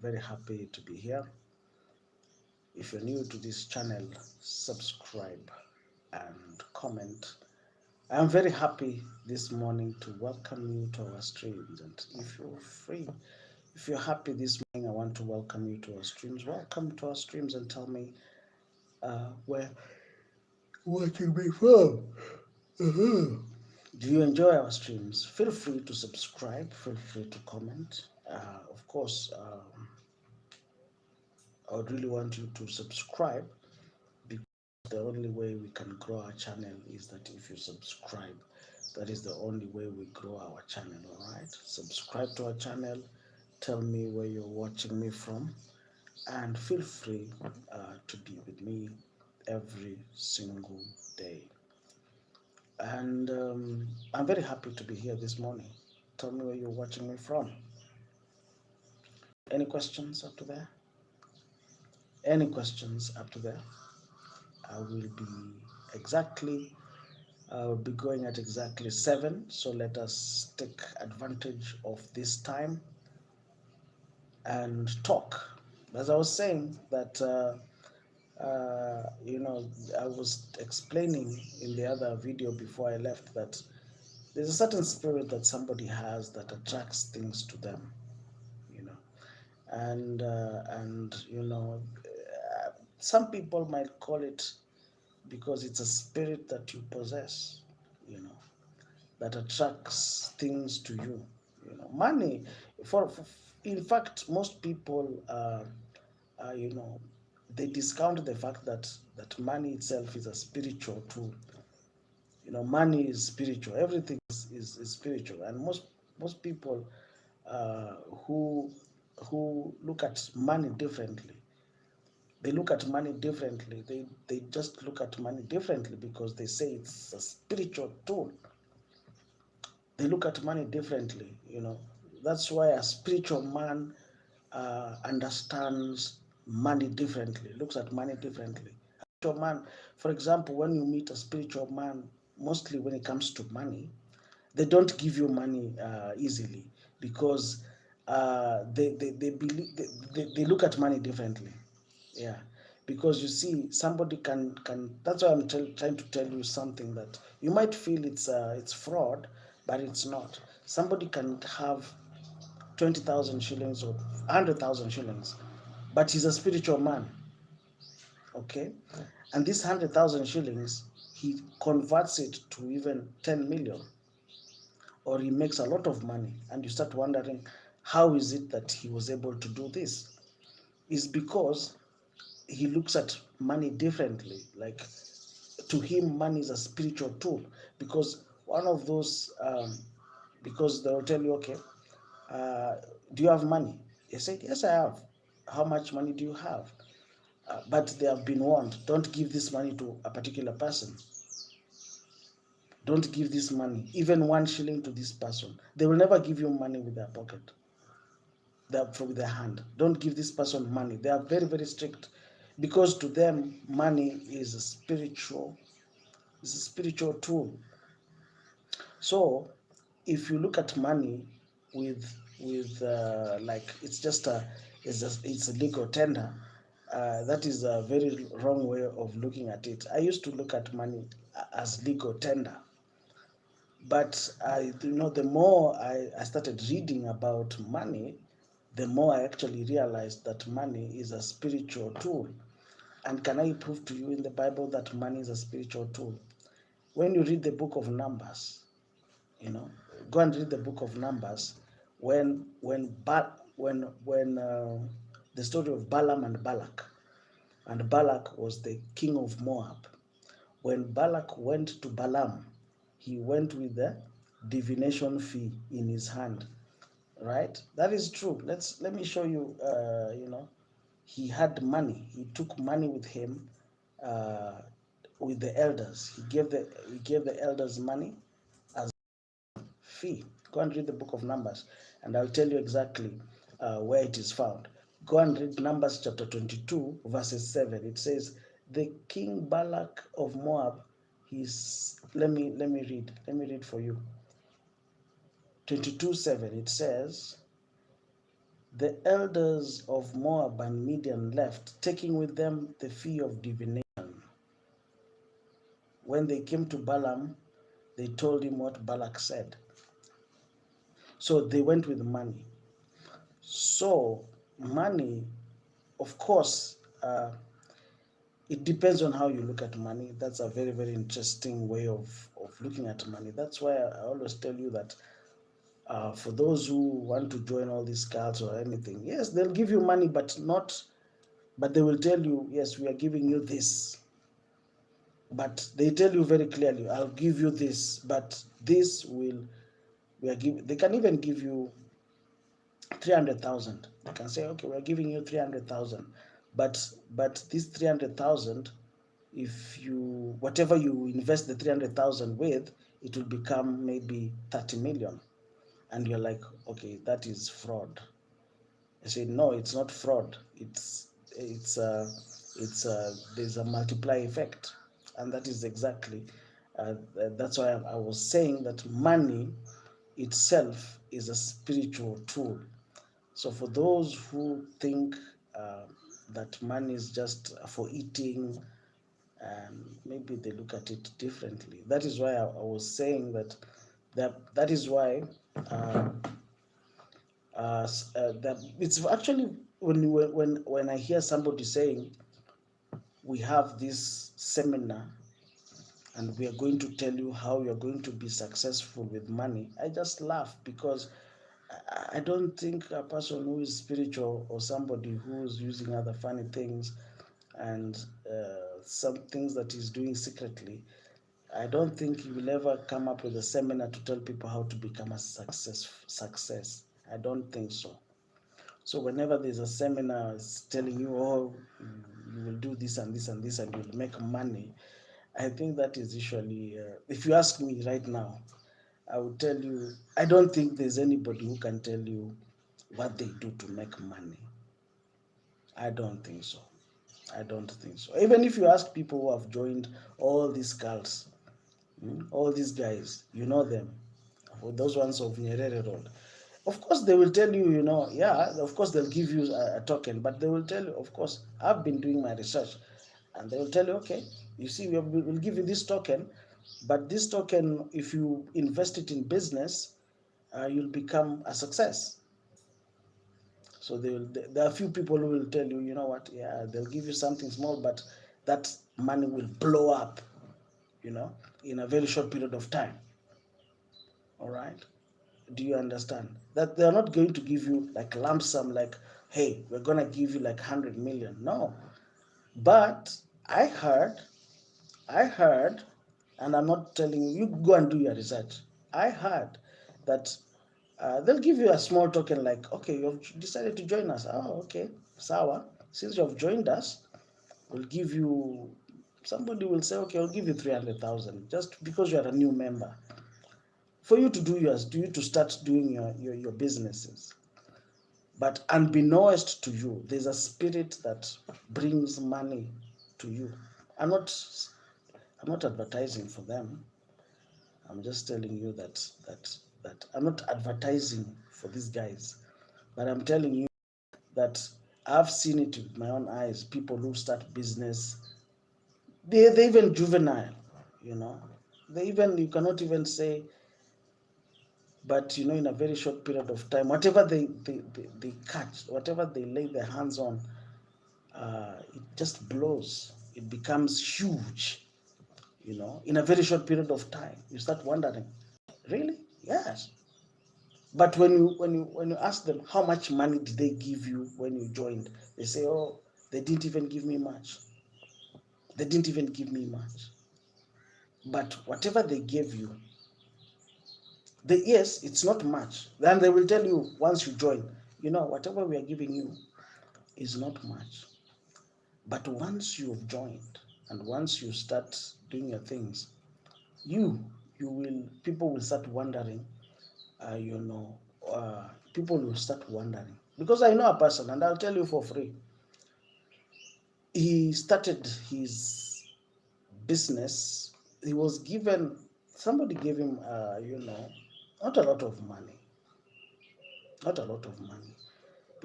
very happy to be here. If you're new to this channel, subscribe and comment. I'm very happy this morning to welcome you to our streams. And if you're free, if you're happy this morning, I want to welcome you to our streams. Welcome to our streams and tell me where watching me from. Do you enjoy our streams? Feel free to subscribe. Feel free to comment. Of course, I would really want you to subscribe, because the only way we can grow our channel is that if you subscribe. That is the only way we grow our channel. All right, subscribe to our channel. Tell me where you're watching me from, and feel free to be with me every single day. And I'm very happy to be here this morning. Tell me where you're watching me from. Any questions up to there? Any questions up to there? I will be going at exactly 7. So let us take advantage of this time and talk. As I was saying that, I was explaining in the other video before I left that there's a certain spirit that somebody has that attracts things to them, and some people might call it because it's a spirit that you possess, that attracts things to you. Money, for in fact, most people, they discount the fact that money itself is a spiritual tool. Money is spiritual. Everything is spiritual, and most people who look at money differently. They look at money differently. They just look at money differently because they say it's a spiritual tool. They look at money differently. That's why a spiritual man understands money differently, looks at money differently. A spiritual man, for example, when you meet a spiritual man, mostly when it comes to money, they don't give you money easily, because they believe, they look at money differently. Yeah, because you see, somebody can. That's why I'm trying to tell you something that you might feel it's fraud, but it's not. Somebody can have 20,000 shillings or 100,000 shillings, but he's a spiritual man. Okay, and this 100,000 shillings, he converts it to even 10 million, or he makes a lot of money, and you start wondering, how is it that he was able to do this? Is because he looks at money differently. Like, to him, money is a spiritual tool, because one of those, because they'll tell you, okay, do you have money? He said, yes, I have. How much money do you have? But they have been warned, don't give this money to a particular person. Don't give this money, even 1 shilling, to this person. They will never give you money with their pocket, with their hand. Don't give this person money. They are very, very strict, because to them, money is a spiritual tool. So if you look at money with like it's a legal tender, that is a very wrong way of looking at it. I used to look at money as legal tender, but the more I started reading about money, the more I actually realized that money is a spiritual tool. And can I prove to you in the Bible that money is a spiritual tool? When you read the book of Numbers, go and read the book of Numbers, when the story of Balaam and Balak, and Balak was the king of Moab. When Balak went to Balaam, he went with the divination fee in his hand, right? That is true. Let me show you. He had money. He took money with him, uh, with the elders. He gave the elders money as fee. Go and read the book of Numbers, and I'll tell you exactly where it is found. Go and read Numbers chapter 22, verses 7. It says, the king Balak of Moab, let me read for you. 22:7, it says, The elders of Moab and Midian left, taking with them the fee of divination. When they came to Balaam, they told him what Balak said. So they went with money. So money, of course, it depends on how you look at money. That's a very, very interesting way of looking at money. That's why I always tell you that for those who want to join all these cults or anything, yes, they'll give you money, but they will tell you, yes, we are giving you this. But they tell you very clearly, I'll give you this, but they can even give you 300,000. They can say, okay, we're giving you 300,000, but this 300,000, if you whatever you invest the 300,000 with, it will become maybe 30 million, and you're like, okay, that is fraud. I say, no, it's not fraud. It's there's a multiply effect, and that is exactly that's why I was saying that money itself is a spiritual tool. So for those who think that money is just for eating, maybe they look at it differently. That is why I was saying that is why uh, that it's actually when I hear somebody saying we have this seminar and we are going to tell you how you're going to be successful with money, I just laugh because I don't think a person who is spiritual or somebody who's using other funny things and some things that he's doing secretly, I don't think he will ever come up with a seminar to tell people how to become a success. I don't think so. So whenever there's a seminar telling you, oh, you will do this and this and this and you'll make money, I think that is usually, if you ask me right now, I would tell you, I don't think there's anybody who can tell you what they do to make money. I don't think so. I don't think so. Even if you ask people who have joined all these cults, all these guys, you know them, for those ones of Nyerere Road. Of course, they will tell you, yeah, of course, they'll give you a token, but they will tell you, of course, I've been doing my research, and they will tell you, okay, you see, we'll give you this token, but this token, if you invest it in business, you'll become a success. So there are a few people who will tell you, you know what, yeah, they'll give you something small, but that money will blow up, in a very short period of time. All right. Do you understand that they're not going to give you like lump sum, like, hey, we're going to give you like 100 million? No. But I heard, and I'm not telling you, you go and do your research. I heard that they'll give you a small token, like, okay, you've decided to join us. Oh, okay, sawa. Since you've joined us, we'll give you, somebody will say, okay, I'll give you 300,000 just because you're a new member. For you to do you to start doing your businesses. But unbeknownst to you, there's a spirit that brings money to you. I'm not I'm not advertising for them. I'm just telling you that I'm not advertising for these guys, but I'm telling you that I've seen it with my own eyes. People who start business, they even juvenile, you know. You cannot even say, but in a very short period of time, whatever they catch, whatever they lay their hands on, it just blows. It becomes huge, in a very short period of time. You start wondering, really? Yes. But when you ask them how much money did they give you when you joined, they say, oh, they didn't even give me much. They didn't even give me much. But whatever they gave you, yes, it's not much. Then they will tell you once you join, whatever we are giving you is not much. But once you've joined and once you start doing your things, people will start wondering, uh, you know, people will start wondering. Because I know a person, and I'll tell you for free, he started his business. He was given, somebody gave him, not a lot of money, not a lot of money.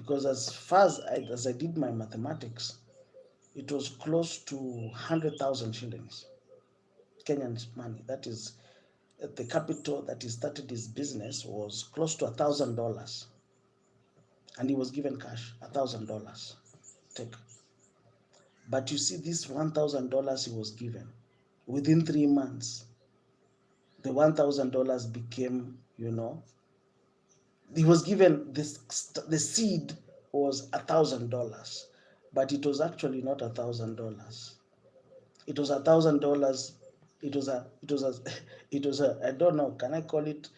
because as far as I did my mathematics, it was close to 100,000 shillings, Kenyan money. That is, the capital that he started his business was close to $1,000, and he was given cash, $1,000. Take. But you see, this $1,000 he was given, within 3 months, the $1,000 became, he was given this. The seed was $1,000, but it was actually not $1,000. It was $1,000. It was a I don't know, can I call it,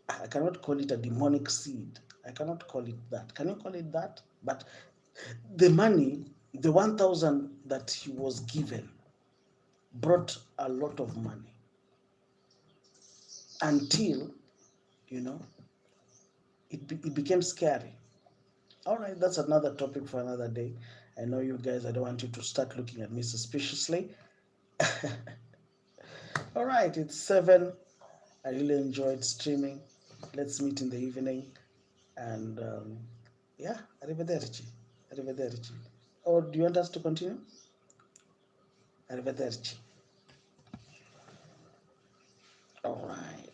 I cannot call it a demonic seed. I cannot call it that. Can you call it that? But the money, the 1,000 that he was given, brought a lot of money until, it became scary. All right, that's another topic for another day. I know you guys, I don't want you to start looking at me suspiciously. All right, it's 7. I really enjoyed streaming. Let's meet in the evening. And yeah, arrivederci. Arrivederci. Or do you want us to continue? Arrivederci. All right.